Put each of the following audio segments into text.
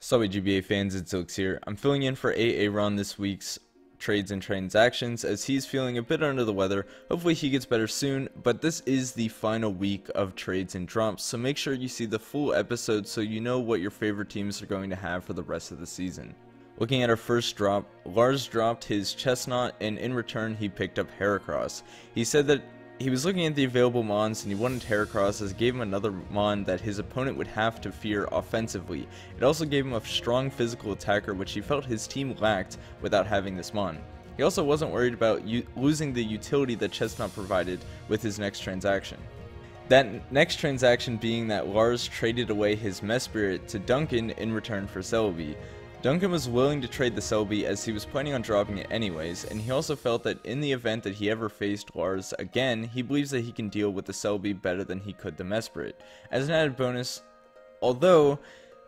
Sorry GBA fans, it's Xilicks here. I'm filling in for Ron this week's trades and transactions as he's feeling a bit under the weather. Hopefully he gets better soon, but this is the final week of trades and drops, so make sure you see the full episode so you know what your favorite teams are going to have for the rest of the season. Looking at our first drop, Lars dropped his Chestnut and in return he picked up Heracross. He said that he was looking at the available mons and he wanted Heracross as it gave him another mon that his opponent would have to fear offensively. It also gave him a strong physical attacker which he felt his team lacked without having this mon. He also wasn't worried about losing the utility that Chestnut provided with his next transaction. That next transaction being that Lars traded away his Mesprit to Duncan in return for Celebi. Duncan was willing to trade the Celebi as he was planning on dropping it anyways, and he also felt that in the event that he ever faced Lars again, he believes that he can deal with the Celebi better than he could the Mesprit. As an added bonus, although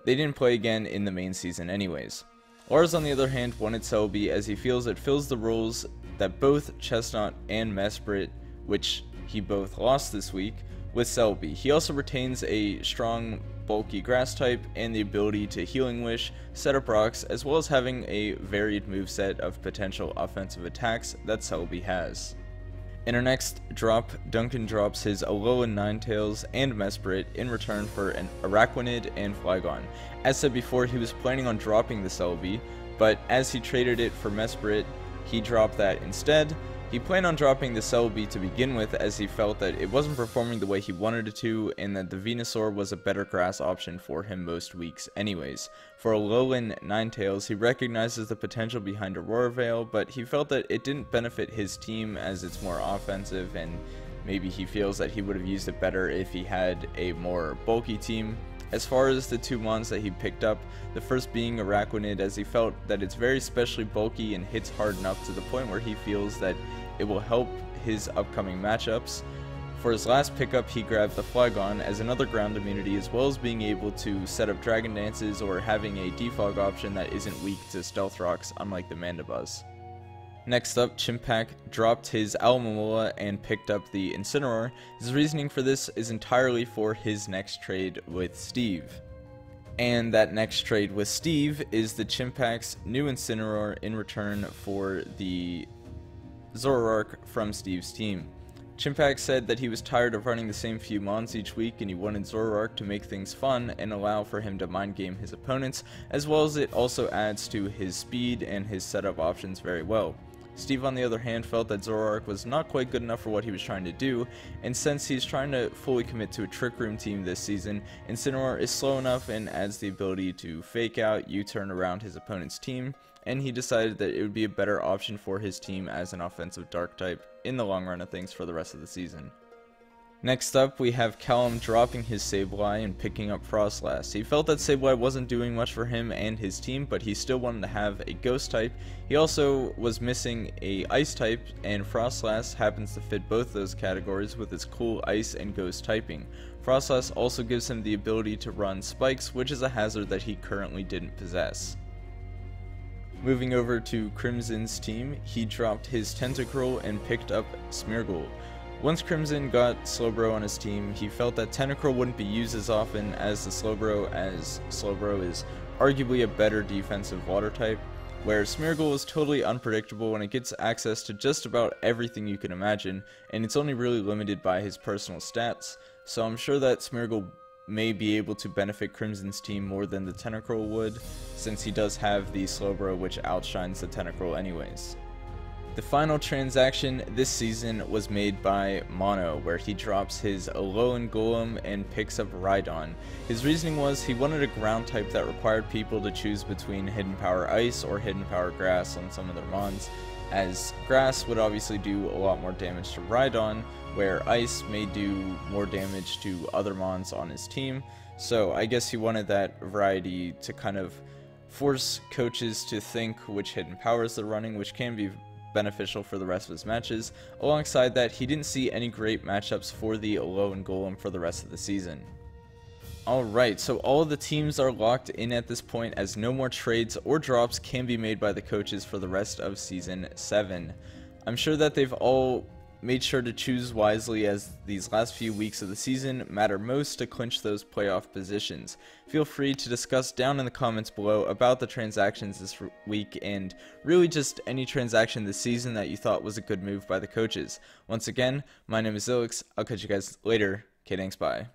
they didn't play again in the main season anyways. Lars on the other hand wanted Celebi as he feels it fills the roles that both Chestnut and Mesprit, which he both lost this week, with Celebi. He also retains a strong bulky grass type and the ability to healing wish, set up rocks, as well as having a varied moveset of potential offensive attacks that Celebi has. In our next drop, Duncan drops his Alolan Ninetales and Mesprit in return for an Araquanid and Flygon. As said before, he was planning on dropping the Celebi, but as he traded it for Mesprit, he dropped that instead. He planned on dropping the Celebi to begin with as he felt that it wasn't performing the way he wanted it to and that the Venusaur was a better grass option for him most weeks anyways. For Alolan Ninetales, he recognizes the potential behind Aurora Veil, but he felt that it didn't benefit his team as it's more offensive and maybe he feels that he would have used it better if he had a more bulky team. As far as the two mons that he picked up, the first being Araquanid as he felt that it's very specially bulky and hits hard enough to the point where he feels that it will help his upcoming matchups. For his last pickup, he grabbed the Flygon as another ground immunity as well as being able to set up Dragon Dances or having a defog option that isn't weak to Stealth Rocks unlike the Mandibuzz. Next up, Chimpak dropped his Alomomola and picked up the Incineroar. His reasoning for this is entirely for his next trade with Steve. And that next trade with Steve is the Chimpak's new Incineroar in return for the Zoroark from Steve's team. Chimpak said that he was tired of running the same few mons each week and he wanted Zoroark to make things fun and allow for him to mind game his opponents, as well as it also adds to his speed and his setup options very well. Steve on the other hand felt that Zoroark was not quite good enough for what he was trying to do, and since he's trying to fully commit to a Trick Room team this season, Incineroar is slow enough and adds the ability to fake out, U-turn around his opponent's team, and he decided that it would be a better option for his team as an offensive dark type in the long run of things for the rest of the season. Next up, we have Callum dropping his Sableye and picking up Frostlass. He felt that Sableye wasn't doing much for him and his team, but he still wanted to have a Ghost type. He also was missing a Ice type, and Frostlass happens to fit both those categories with its cool Ice and Ghost typing. Frostlass also gives him the ability to run Spikes, which is a hazard that he currently didn't possess. Moving over to Crimson's team, he dropped his Tentacruel and picked up Smeargle. Once Crimson got Slowbro on his team, he felt that Tentacruel wouldn't be used as often as the Slowbro, as Slowbro is arguably a better defensive water type, where Smeargle is totally unpredictable and it gets access to just about everything you can imagine, and it's only really limited by his personal stats, so I'm sure that Smeargle may be able to benefit Crimson's team more than the Tentacruel would, since he does have the Slowbro which outshines the Tentacruel anyways. The final transaction this season was made by Mono, where he drops his Alolan Golem and picks up Rhydon. His reasoning was he wanted a ground type that required people to choose between Hidden Power Ice or Hidden Power Grass on some of their mons, as Grass would obviously do a lot more damage to Rhydon, where Ice may do more damage to other mons on his team. So I guess he wanted that variety to kind of force coaches to think which hidden powers they're running, which can be beneficial for the rest of his matches. Alongside that, he didn't see any great matchups for the Alolan Golem for the rest of the season. Alright, so all of the teams are locked in at this point as no more trades or drops can be made by the coaches for the rest of Season 7. I'm sure that they've all made sure to choose wisely, as these last few weeks of the season matter most to clinch those playoff positions. Feel free to discuss down in the comments below about the transactions this week and really just any transaction this season that you thought was a good move by the coaches. Once again, my name is Xilicks. I'll catch you guys later. Okay, thanks, bye.